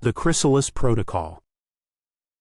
The Chrysalis Protocol.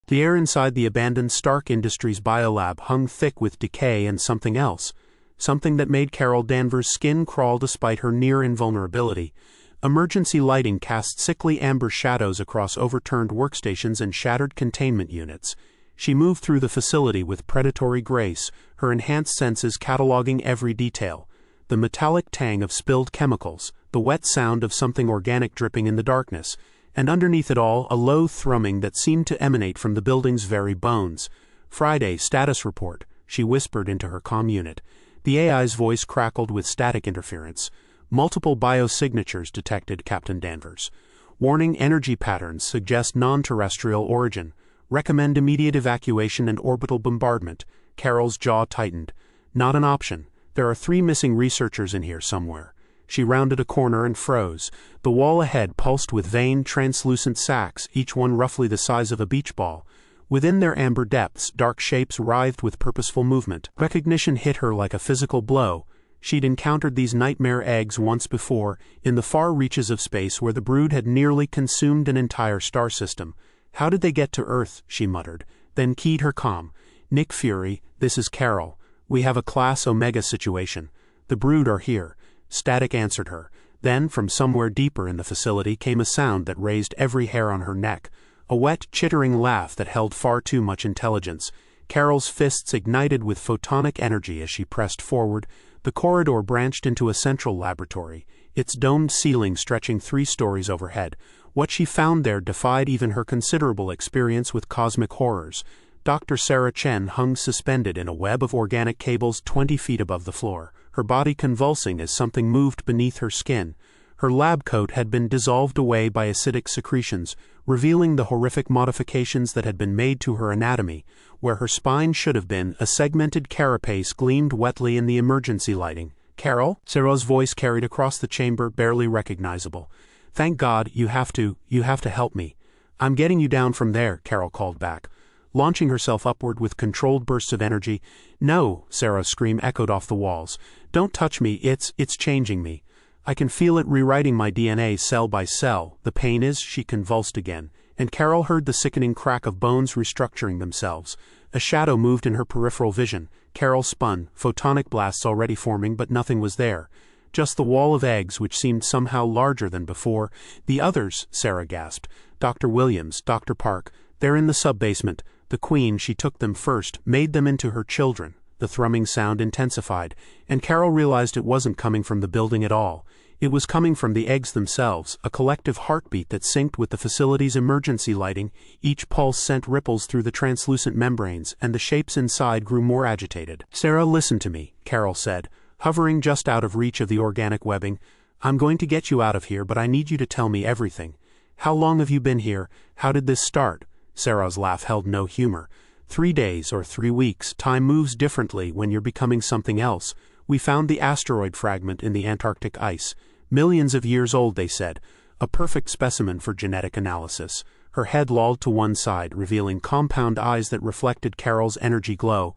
The air inside the abandoned Stark Industries biolab hung thick with decay and something else, something that made Carol Danvers' skin crawl despite her near-invulnerability. Emergency lighting cast sickly amber shadows across overturned workstations and shattered containment units. She moved through the facility with predatory grace, her enhanced senses cataloging every detail. The metallic tang of spilled chemicals, the wet sound of something organic dripping in the darkness, and underneath it all, a low thrumming that seemed to emanate from the building's very bones. "Friday, status report," she whispered into her comm unit. The AI's voice crackled with static interference. "Multiple biosignatures detected, Captain Danvers. Warning: energy patterns suggest non-terrestrial origin. Recommend immediate evacuation and orbital bombardment." Carol's jaw tightened. "Not an option. There are 3 missing researchers in here somewhere." She rounded a corner and froze. The wall ahead pulsed with veined, translucent sacs, each one roughly the size of a beach ball. Within their amber depths, dark shapes writhed with purposeful movement. Recognition hit her like a physical blow. She'd encountered these nightmare eggs once before, in the far reaches of space where the brood had nearly consumed an entire star system. "How did they get to Earth?" she muttered, then keyed her comm. "Nick Fury, this is Carol. We have a Class Omega situation. The brood are here." Static answered her. Then, from somewhere deeper in the facility came a sound that raised every hair on her neck. A wet, chittering laugh that held far too much intelligence. Carol's fists ignited with photonic energy as she pressed forward. The corridor branched into a central laboratory, its domed ceiling stretching 3 stories overhead. What she found there defied even her considerable experience with cosmic horrors. Dr. Sarah Chen hung suspended in a web of organic cables 20 feet above the floor, her body convulsing as something moved beneath her skin. Her lab coat had been dissolved away by acidic secretions, revealing the horrific modifications that had been made to her anatomy. Where her spine should have been, a segmented carapace gleamed wetly in the emergency lighting. "Carol?" Sarah's voice carried across the chamber, barely recognizable. "Thank God, you have to help me." "I'm getting you down from there," Carol called back, launching herself upward with controlled bursts of energy. "No," Sarah's scream echoed off the walls. "Don't touch me, it's changing me. I can feel it rewriting my DNA cell by cell. The pain is..." She convulsed again, and Carol heard the sickening crack of bones restructuring themselves. A shadow moved in her peripheral vision. Carol spun, photonic blasts already forming, but nothing was there. Just the wall of eggs, which seemed somehow larger than before. "The others," Sarah gasped. "Dr. Williams, Dr. Park, they're in the sub-basement. The Queen, she took them first, made them into her children." The thrumming sound intensified, and Carol realized it wasn't coming from the building at all. It was coming from the eggs themselves, a collective heartbeat that synced with the facility's emergency lighting. Each pulse sent ripples through the translucent membranes, and the shapes inside grew more agitated. "Sarah, listen to me," Carol said, hovering just out of reach of the organic webbing. "I'm going to get you out of here, but I need you to tell me everything. How long have you been here? How did this start?" Sarah's laugh held no humor. 3 days or 3 weeks. Time moves differently when you're becoming something else. We found the asteroid fragment in the Antarctic ice. Millions of years old, they said. A perfect specimen for genetic analysis. Her head lolled to one side, revealing compound eyes that reflected Carol's energy glow.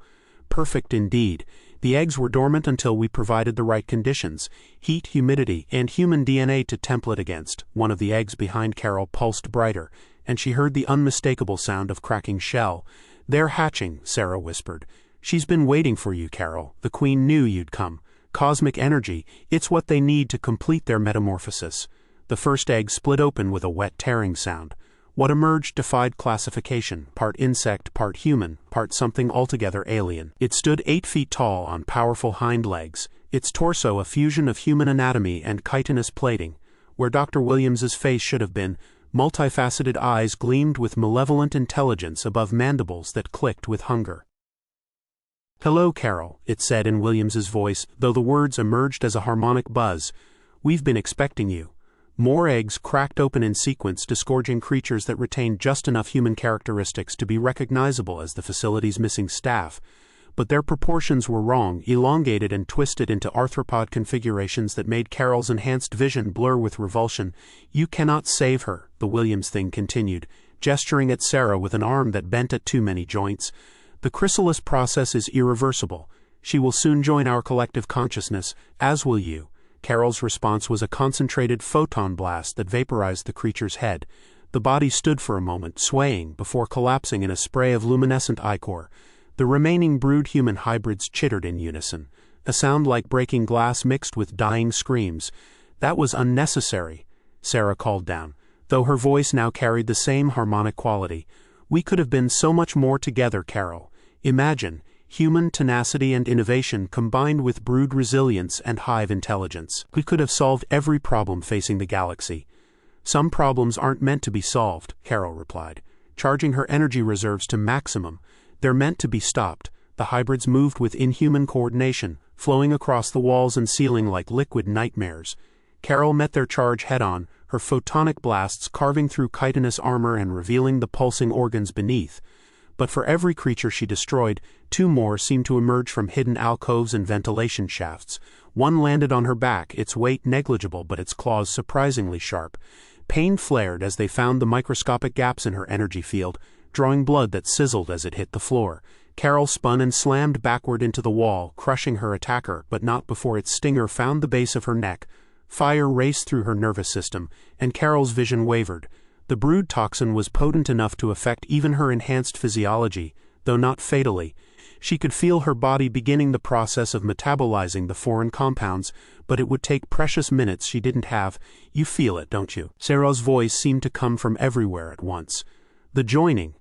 Perfect indeed. The eggs were dormant until we provided the right conditions. Heat, humidity, and human DNA to template against. One of the eggs behind Carol pulsed brighter, and she heard the unmistakable sound of cracking shell. "They're hatching," Sarah whispered. "She's been waiting for you, Carol. The Queen knew you'd come. Cosmic energy, it's what they need to complete their metamorphosis." The first egg split open with a wet tearing sound. What emerged defied classification, part insect, part human, part something altogether alien. It stood 8 feet tall on powerful hind legs, its torso a fusion of human anatomy and chitinous plating. Where Dr. Williams's face should have been, multifaceted eyes gleamed with malevolent intelligence above mandibles that clicked with hunger. "Hello, Carol," it said in Williams's voice, though the words emerged as a harmonic buzz. "We've been expecting you." More eggs cracked open in sequence, disgorging creatures that retained just enough human characteristics to be recognizable as the facility's missing staff. But their proportions were wrong, elongated and twisted into arthropod configurations that made Carol's enhanced vision blur with revulsion. "You cannot save her," the Williams thing continued, gesturing at Sarah with an arm that bent at too many joints. "The chrysalis process is irreversible. She will soon join our collective consciousness, as will you." Carol's response was a concentrated photon blast that vaporized the creature's head. The body stood for a moment, swaying, before collapsing in a spray of luminescent ichor. The remaining brood-human hybrids chittered in unison, a sound like breaking glass mixed with dying screams. "That was unnecessary," Sarah called down, though her voice now carried the same harmonic quality. "We could have been so much more together, Carol. Imagine, human tenacity and innovation combined with brood resilience and hive intelligence. We could have solved every problem facing the galaxy." "Some problems aren't meant to be solved," Carol replied, charging her energy reserves to maximum. "They're meant to be stopped." The hybrids moved with inhuman coordination, flowing across the walls and ceiling like liquid nightmares. Carol met their charge head-on, her photonic blasts carving through chitinous armor and revealing the pulsing organs beneath. But for every creature she destroyed, two more seemed to emerge from hidden alcoves and ventilation shafts. One landed on her back, its weight negligible but its claws surprisingly sharp. Pain flared as they found the microscopic gaps in her energy field, drawing blood that sizzled as it hit the floor. Carol spun and slammed backward into the wall, crushing her attacker, but not before its stinger found the base of her neck. Fire raced through her nervous system, and Carol's vision wavered. The brood toxin was potent enough to affect even her enhanced physiology, though not fatally. She could feel her body beginning the process of metabolizing the foreign compounds, but it would take precious minutes she didn't have. "You feel it, don't you?" Sarah's voice seemed to come from everywhere at once. "The joining,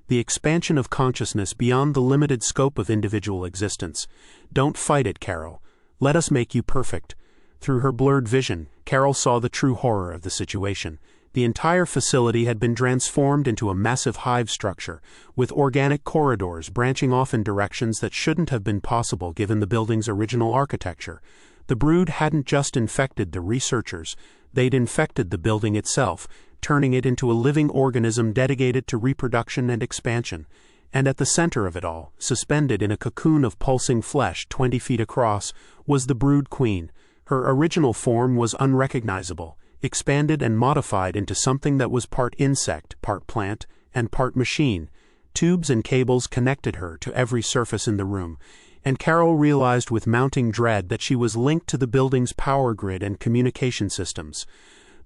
the expansion of consciousness beyond the limited scope of individual existence. Don't fight it, Carol. Let us make you perfect." Through her blurred vision, Carol saw the true horror of the situation. The entire facility had been transformed into a massive hive structure, with organic corridors branching off in directions that shouldn't have been possible given the building's original architecture. The brood hadn't just infected the researchers, they'd infected the building itself, turning it into a living organism dedicated to reproduction and expansion. And at the center of it all, suspended in a cocoon of pulsing flesh 20 feet across, was the brood queen. Her original form was unrecognizable, expanded and modified into something that was part insect, part plant, and part machine. Tubes and cables connected her to every surface in the room, and Carol realized with mounting dread that she was linked to the building's power grid and communication systems.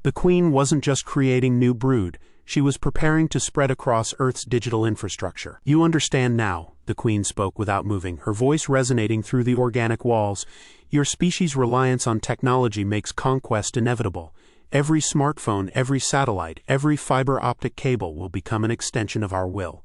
The Queen wasn't just creating new brood, she was preparing to spread across Earth's digital infrastructure. "You understand now," the Queen spoke without moving, her voice resonating through the organic walls. "Your species' reliance on technology makes conquest inevitable. Every smartphone, every satellite, every fiber optic cable will become an extension of our will.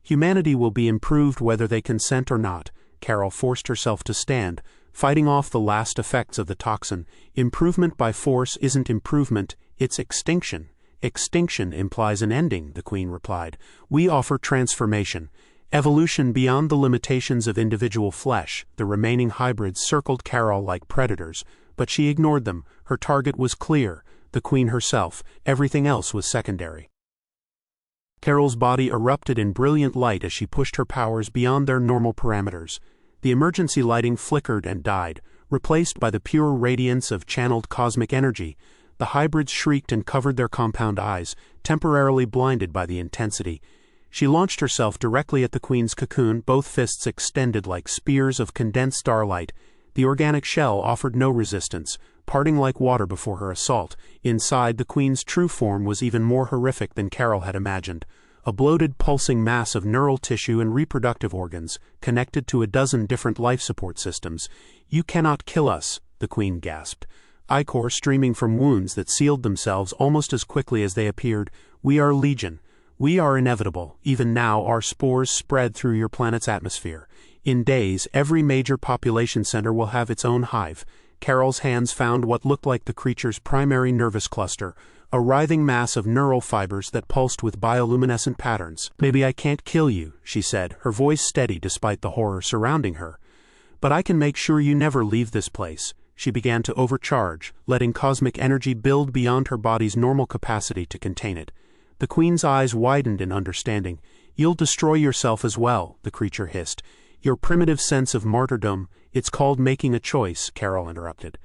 Humanity will be improved whether they consent or not." Carol forced herself to stand, fighting off the last effects of the toxin. "Improvement by force isn't improvement, it's extinction." "Extinction implies an ending," the Queen replied. "We offer transformation. Evolution beyond the limitations of individual flesh." The remaining hybrids circled Carol like predators, but she ignored them. Her target was clear, the Queen herself. Everything else was secondary. Carol's body erupted in brilliant light as she pushed her powers beyond their normal parameters. The emergency lighting flickered and died, replaced by the pure radiance of channeled cosmic energy. The hybrids shrieked and covered their compound eyes, temporarily blinded by the intensity. She launched herself directly at the Queen's cocoon, both fists extended like spears of condensed starlight. The organic shell offered no resistance, parting like water before her assault. Inside, the Queen's true form was even more horrific than Carol had imagined. A bloated, pulsing mass of neural tissue and reproductive organs, connected to a dozen different life support systems. "You cannot kill us," the Queen gasped. Ichor streaming from wounds that sealed themselves almost as quickly as they appeared. "We are legion. We are inevitable. Even now our spores spread through your planet's atmosphere. In days, every major population center will have its own hive." Carol's hands found what looked like the creature's primary nervous cluster, a writhing mass of neural fibers that pulsed with bioluminescent patterns. "Maybe I can't kill you," she said, her voice steady despite the horror surrounding her. "But I can make sure you never leave this place." She began to overcharge, letting cosmic energy build beyond her body's normal capacity to contain it. The Queen's eyes widened in understanding. "You'll destroy yourself as well," the creature hissed. "Your primitive sense of martyrdom, it's called making a choice," Carol interrupted.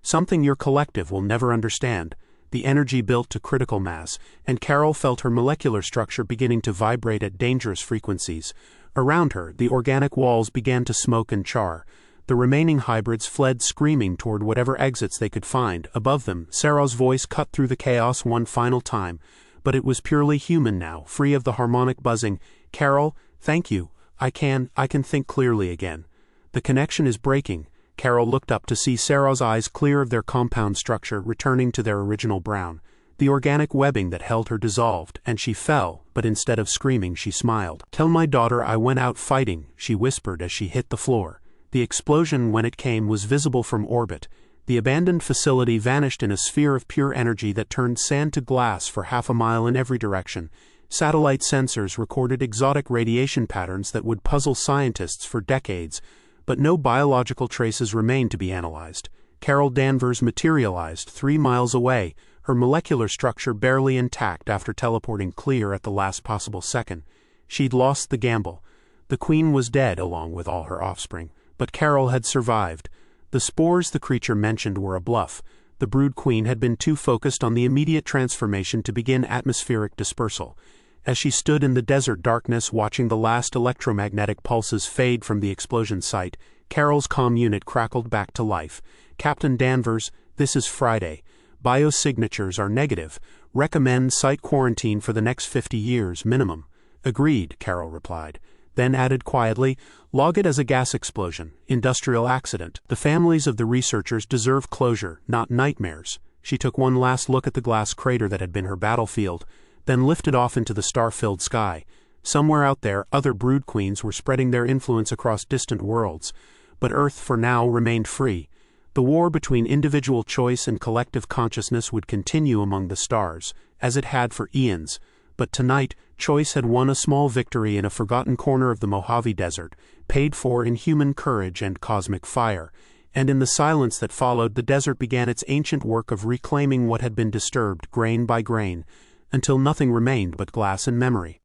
"Something your collective will never understand." The energy built to critical mass, and Carol felt her molecular structure beginning to vibrate at dangerous frequencies. Around her, the organic walls began to smoke and char. The remaining hybrids fled screaming toward whatever exits they could find. Above them, Sarah's voice cut through the chaos one final time. but it was purely human now, free of the harmonic buzzing. "Carol, thank you. I can think clearly again." "The connection is breaking." Carol looked up to see Sarah's eyes clear of their compound structure, returning to their original brown. The organic webbing that held her dissolved, and she fell, but instead of screaming she smiled. "Tell my daughter I went out fighting," she whispered as she hit the floor. The explosion, when it came, was visible from orbit. The abandoned facility vanished in a sphere of pure energy that turned sand to glass for half a mile in every direction. Satellite sensors recorded exotic radiation patterns that would puzzle scientists for decades, but no biological traces remained to be analyzed. Carol Danvers materialized 3 miles away, her molecular structure barely intact after teleporting clear at the last possible second. She'd lost the gamble. The queen was dead along with all her offspring, but Carol had survived. The spores the creature mentioned were a bluff. The brood queen had been too focused on the immediate transformation to begin atmospheric dispersal. As she stood in the desert darkness watching the last electromagnetic pulses fade from the explosion site, Carol's comm unit crackled back to life. "Captain Danvers, this is Friday. Biosignatures are negative. Recommend site quarantine for the next 50 years minimum." "Agreed," Carol replied. Then added quietly, "Log it as a gas explosion, industrial accident. The families of the researchers deserve closure, not nightmares." She took one last look at the glass crater that had been her battlefield, then lifted off into the star-filled sky. Somewhere out there, other brood queens were spreading their influence across distant worlds, but Earth for now remained free. The war between individual choice and collective consciousness would continue among the stars, as it had for eons. But tonight, choice had won a small victory in a forgotten corner of the Mojave Desert, paid for in human courage and cosmic fire. And in the silence that followed, the desert began its ancient work of reclaiming what had been disturbed grain by grain, until nothing remained but glass and memory.